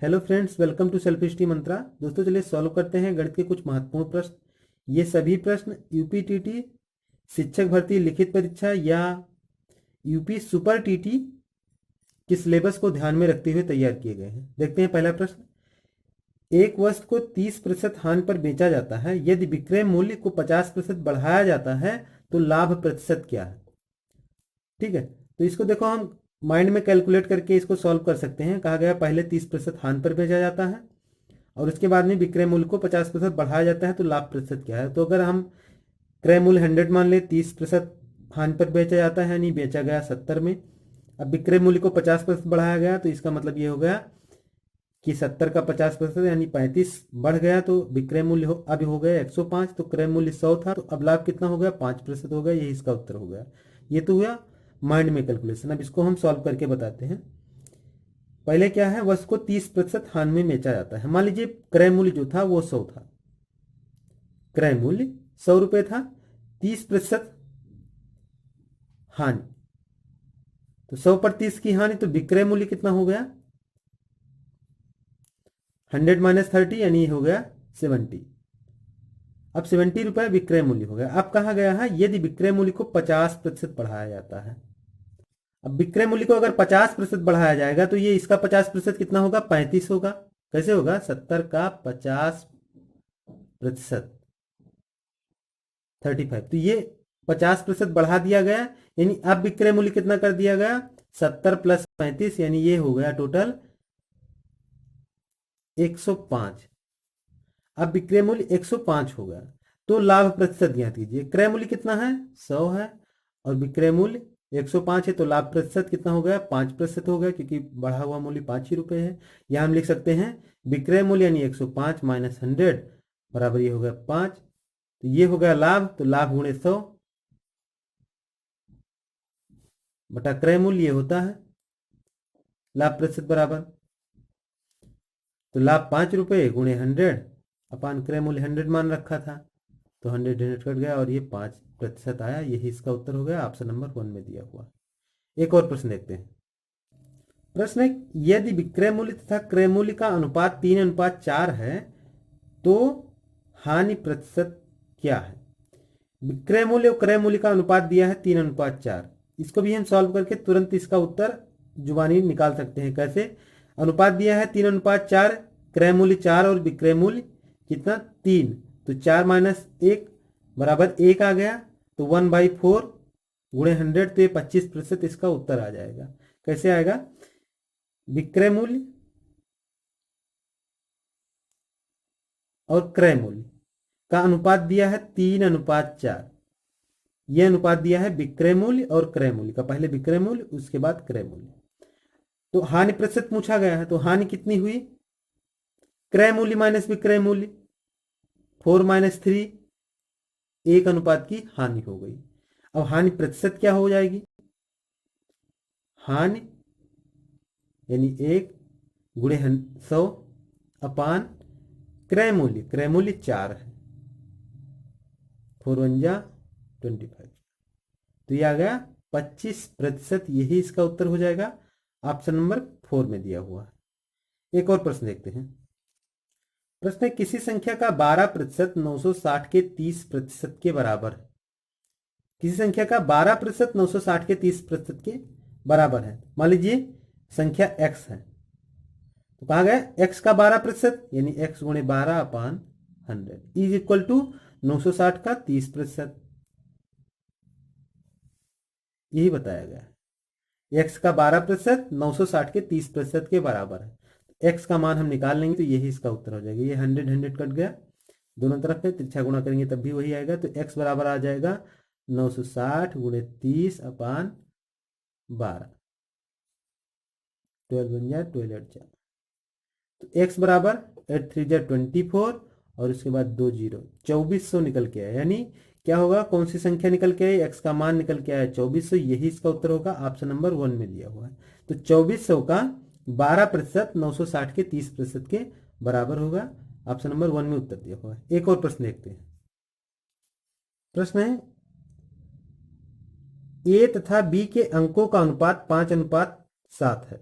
Hello friends, welcome to self steam Mantra. दोस्तों चलिए solve करते हैं गणित के कुछ महत्वपूर्ण प्रश्न। ये सभी प्रश्न यूपी शिक्षक भर्ती लिखित परीक्षा या यूपी सुपर टीटी के सिलेबस को ध्यान में रखते हुए तैयार किए गए हैं। देखते हैं पहला प्रश्न। एक वस्तु को 30% हानि पर बेचा जाता है, यदि विक्रय मूल्य को 50% बढ़ाया जाता है तो लाभ प्रतिशत क्या है। ठीक है, तो इसको देखो हम माइंड में कैलकुलेट करके इसको सॉल्व कर सकते हैं। कहा गया पहले 30% हानि पर बेचा जाता है और उसके बाद में विक्रय मूल्य को 50% बढ़ाया जाता है तो लाभ प्रतिशत क्या है। तो अगर हम क्रय मूल्य 100 मान ले, 30% हानि पर बेचा जाता है यानी बेचा गया 70 में। अब विक्रय मूल्य को 50% बढ़ाया गया तो इसका मतलब ये हो गया कि 70 का 50% यानी 35 बढ़ गया तो विक्रय मूल्य अब हो गया 105। तो क्रय मूल्य 100 था तो अब लाभ कितना हो गया, 5% हो गया। यही इसका उत्तर हो गया। ये तो हुआ माइंड में कैलकुलेशन। अब इसको हम सॉल्व करके बताते हैं। पहले क्या है, वस्तु को 30% हानि में बेचा जाता है। मान लीजिए क्रय मूल्य जो था वो 100 था, क्रय मूल्य 100 रुपये था, 30% हानि, तो 100 पर 30 की हानि, तो विक्रय मूल्य कितना हो गया 100 माइनस 30 यानी हो गया 70। अब 70 रुपये विक्रय मूल्य हो गया। अब कहा गया है यदि विक्रय मूल्य को 50% बढ़ाया जाता है। अब विक्रय मूल्य को अगर 50% बढ़ाया जाएगा तो ये इसका 50% कितना होगा, 35 होगा। कैसे होगा, 70 का 50%, 35। तो ये 50% बढ़ा दिया गया यानी अब विक्रय मूल्य कितना कर दिया गया, 70 प्लस 35 यानी ये हो गया टोटल 105। अब विक्रय मूल्य 105 हो गया तो लाभ प्रतिशत ज्ञात कीजिए। क्रय मूल्य कितना है, 100 है और विक्रय मूल्य 105 है तो लाभ प्रतिशत कितना हो गया, 5% हो गया, क्योंकि बढ़ा हुआ मूल्य 5 ही रुपए है। यह हम लिख सकते हैं विक्रय मूल्य यानी 105 माइनस 100 बराबर ये हो गया 5। तो ये हो गया लाभ, तो लाभ गुणे 100 बटा क्रय मूल्य ये होता है लाभ प्रतिशत बराबर। तो लाभ 5 रुपये गुणे 100 अपान क्रय मूल्य 100 मान रखा था तो 100 कट गया और ये 5% आया। यही इसका उत्तर हो गया, ऑप्शन नंबर 1 में दिया हुआ। एक और प्रश्न देखते हैं। प्रश्न है, यदि विक्रय मूल्य तथा क्रय मूल्य का अनुपात 3:4 है तो हानि प्रतिशत क्या है। विक्रय मूल्य और क्रय मूल्य का अनुपात दिया है 3:4। इसको भी हम सॉल्व करके तुरंत इसका उत्तर जुबानी निकाल सकते हैं। कैसे, अनुपात दिया है 3:4, क्रय मूल्य 4 और विक्रय मूल्य कितना 3, तो 4 माइनस 1 बराबर 1 आ गया। तो 1/4 गुणे 100 तो ये 25% इसका उत्तर आ जाएगा। कैसे आएगा, विक्रय मूल्य और क्रय मूल्य का अनुपात दिया है 3:4। यह अनुपात दिया है विक्रय मूल्य और क्रय मूल्य का। पहले विक्रय मूल्य उसके बाद क्रय मूल्य। तो हानि प्रतिशत पूछा गया है तो हानि कितनी हुई, क्रय मूल्य माइनस विक्रय मूल्य, 4 माइनस 3, 1 अनुपात की हानि हो गई। अब हानि प्रतिशत क्या हो जाएगी, हानि यानी 1 गुणे 100 अपान क्रय मूल्य 4 है, 4 1 जा 25। तो ये आ गया 25%। यही इसका उत्तर हो जाएगा, ऑप्शन नंबर 4 में दिया हुआ है। एक और प्रश्न देखते हैं। प्रश्न है, किसी संख्या का 12% 960 के 30% के बराबर है। किसी संख्या का 12% 960 के 30% के बराबर है। मान लीजिए संख्या x है तो कहा गया x का 12% यानी x गुणे 12 अपान 100 इज इक्वल टू 960 का 30%। यही बताया गया है, x का 12% 960 के 30% के बराबर है। x का मान हम निकाल लेंगे तो यही इसका उत्तर हो जाएगा। ये 100 कट गया, दोनों तरफ में तिरछा गुणा करेंगे तब भी वही आएगा। तो x बराबर आ जाएगा 960 गुणे 30 अपान 12, 12 बन जाए 12 8 जा। तो x बराबर 8 3 जा 24 और उसके बाद 2 0, 2400 निकल के आया। यानी क्या होगा, कौन सी संख्या निकल के आई, x का मान निकल के आया 2400। यही इसका उत्तर होगा, ऑप्शन नंबर 1 में दिया हुआ है। तो 2400 का 12% 960 के 30% के बराबर होगा। ऑप्शन नंबर 1 में उत्तर दिया हुआ है। एक और प्रश्न देखते हैं। प्रश्न है, a तथा b के अंकों का अनुपात 5:7 है।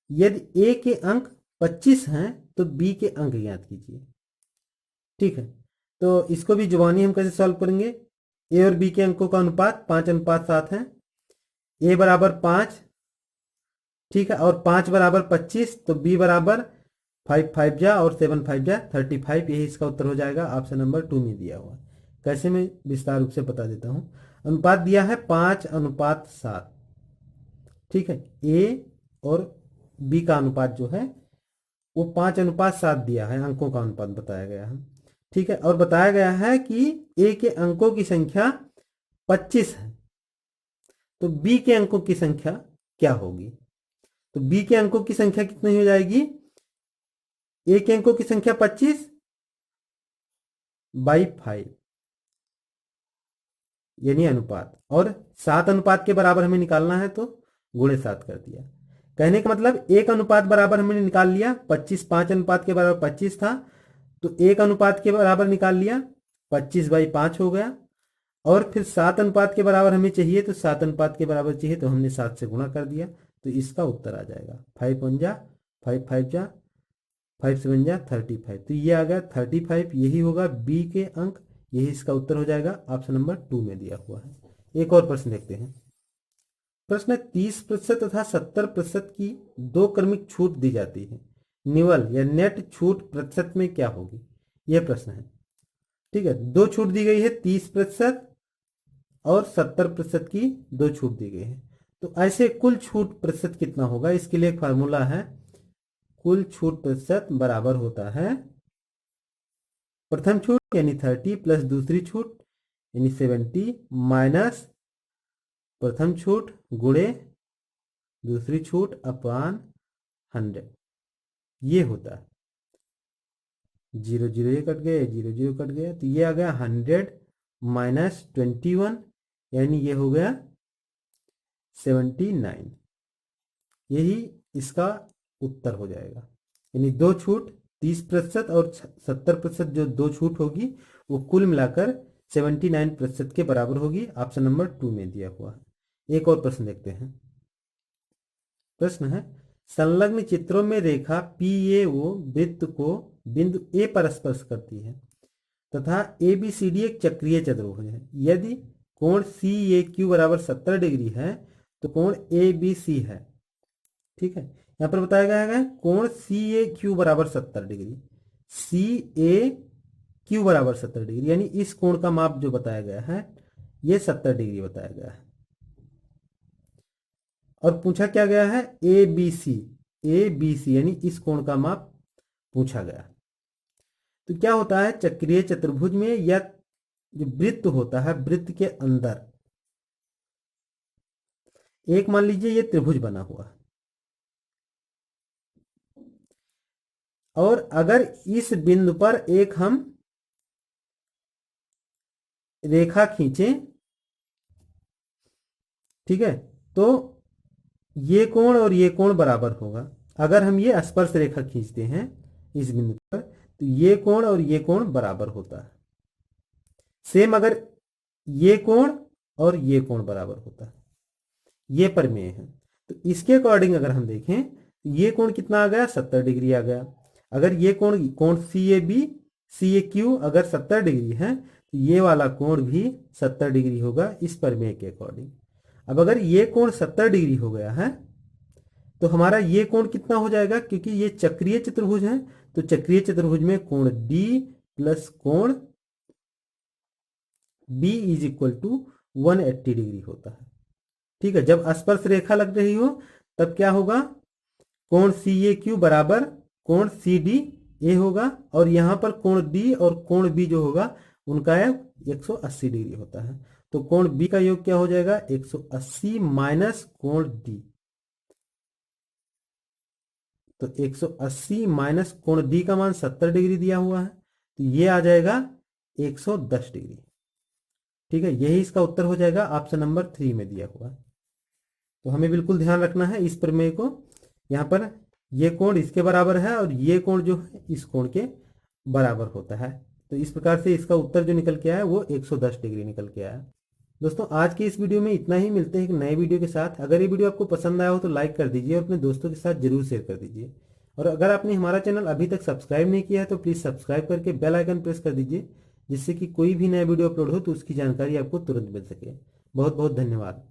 यदि a के अंक 25 हैं तो बी के अंक ज्ञात कीजिए। ठीक है, तो इसको भी जुबानी हम कैसे सॉल्व करेंगे। ए और बी के अंकों का अनुपात 5:7 है। ए बराबर 5, ठीक है, और 5 बराबर 25, तो बी बराबर 5 5 जा और 7 5 जा 35। यही इसका उत्तर हो जाएगा, ऑप्शन नंबर 2 में दिया हुआ। कैसे, मैं विस्तार रूप से बता देता हूं। अनुपात दिया है 5:7। ठीक है, ए और बी का अनुपात जो है वो 5:7 दिया है, अंकों का अनुपात बताया गया है। ठीक है, और बताया गया है कि ए के अंकों की संख्या 25 है, तो बी के अंकों की संख्या क्या होगी। तो बी के अंकों की संख्या कितनी हो जाएगी, ए के अंकों की संख्या 25/5 यानी अनुपात, और 7 अनुपात के बराबर हमें निकालना है तो गुणे 7 कर दिया। कहने का मतलब एक अनुपात बराबर हमने निकाल लिया, 25 5 अनुपात के बराबर 25 था, तो एक अनुपात के बराबर निकाल लिया, 25/5 हो गया। और फिर 7 अनुपात के बराबर हमें चाहिए, तो 7 अनुपात के बराबर चाहिए तो हमने 7 से गुणा कर दिया, तो इसका उत्तर आ जाएगा 5 1 जा 5 5 जा 5 7 जा 35। तो ये आ गया 35, यही होगा बी के अंक, यही इसका उत्तर हो जाएगा, ऑप्शन नंबर 2 में दिया हुआ है। एक और प्रश्न देखते हैं। प्रश्न 30% तथा 70% की दो क्रमिक छूट दी जाती है, निवल या नेट छूट प्रतिशत में क्या होगी, यह प्रश्न है। ठीक है, दो छूट दी गई है, 30% और 70% की दो छूट दी गई है, तो ऐसे कुल छूट प्रतिशत कितना होगा। इसके लिए एक फार्मूला है, कुल छूट प्रतिशत बराबर होता है प्रथम छूट यानी 30 प्लस दूसरी छूट यानी 70 माइनस प्रथम छूट गुणे दूसरी छूट अपॉन 100। ये होता है 0 0 ये कट गया, 0 0 कट गया, तो ये आ गया 100 माइनस 21 यानी ये हो गया 79। यही इसका उत्तर हो जाएगा, यानी दो छूट 30% और 70% जो दो छूट होगी वो कुल मिलाकर 79% के बराबर होगी, ऑप्शन नंबर 2 में दिया हुआ है। एक और प्रश्न देखते हैं। प्रश्न है, संलग्न चित्रों में रेखा PAO वृत्त को बिंदु A पर स्पर्श करती है तथा ABCD एक चक्रीय चतुर्भुज है। यदि कोण CAQ बराबर 70 डिग्री है तो कोण ABC है। ठीक है, यहां पर बताया गया है कोण CAQ बराबर 70 डिग्री, CAQ बराबर 70 डिग्री, यानी इस कोण का माप जो बताया गया है ये 70 डिग्री बताया गया है। और पूछा क्या गया है, ABC यानी इस कोण का माप पूछा गया। तो क्या होता है चक्रीय चतुर्भुज में, या जो वृत्त होता है वृत्त के अंदर एक मान लीजिए ये त्रिभुज बना हुआ है, और अगर इस बिंदु पर एक हम रेखा खींचें, ठीक है, तो ये कोण और ये कोण बराबर होगा। अगर हम ये स्पर्श रेखा खींचते हैं इस बिंदु पर, तो ये कोण और ये कोण बराबर होता है। सेम अगर ये कोण और ये कोण बराबर होता है, ये प्रमेय है। तो इसके अकॉर्डिंग अगर हम देखें तो ये कोण कितना आ गया, 70 डिग्री आ गया। अगर ये कोण कोण CAQ अगर 70 डिग्री है तो ये वाला कोण भी 70 डिग्री होगा इस प्रमेय के अकॉर्डिंग। अब अगर ये कोण 70 डिग्री हो गया है तो हमारा ये कोण कितना हो जाएगा, क्योंकि ये चक्रीय चतुर्भुज है, तो चक्रीय चतुर्भुज में कोण D प्लस कोण B is equal to 180 degree होता है। ठीक है, जब स्पर्श रेखा लग रही हो तब क्या होगा, कोण CAQ बराबर कोण CDA होगा, और यहां पर कोण D और कोण B जो होगा उनका 180 डिग्री होता है। तो कोण B का योग क्या हो जाएगा, 180 माइनस कोण D, तो 180 माइनस कोण D का मान 70 डिग्री दिया हुआ है, तो ये आ जाएगा 110 डिग्री। ठीक है, यही इसका उत्तर हो जाएगा, ऑप्शन नंबर 3 में दिया हुआ है। तो हमें बिल्कुल ध्यान रखना है इस प्रमेय को। यहाँ पर ये कोण इसके बराबर है और ये कोण जो है इस कोण के बराबर होता है। तो इस प्रकार से इसका उत्तर जो निकल के आया वो 110 डिग्री निकल के आया। दोस्तों आज की इस वीडियो में इतना ही, मिलते हैं एक नए वीडियो के साथ। अगर ये वीडियो आपको पसंद आया हो तो लाइक कर दीजिए और अपने दोस्तों के साथ जरूर शेयर कर दीजिए। और अगर आपने हमारा चैनल अभी तक सब्सक्राइब नहीं किया है तो प्लीज़ सब्सक्राइब करके बेल आइकन प्रेस कर दीजिए, जिससे कि कोई भी नया वीडियो अपलोड हो तो उसकी जानकारी आपको तुरंत मिल सके। बहुत बहुत धन्यवाद।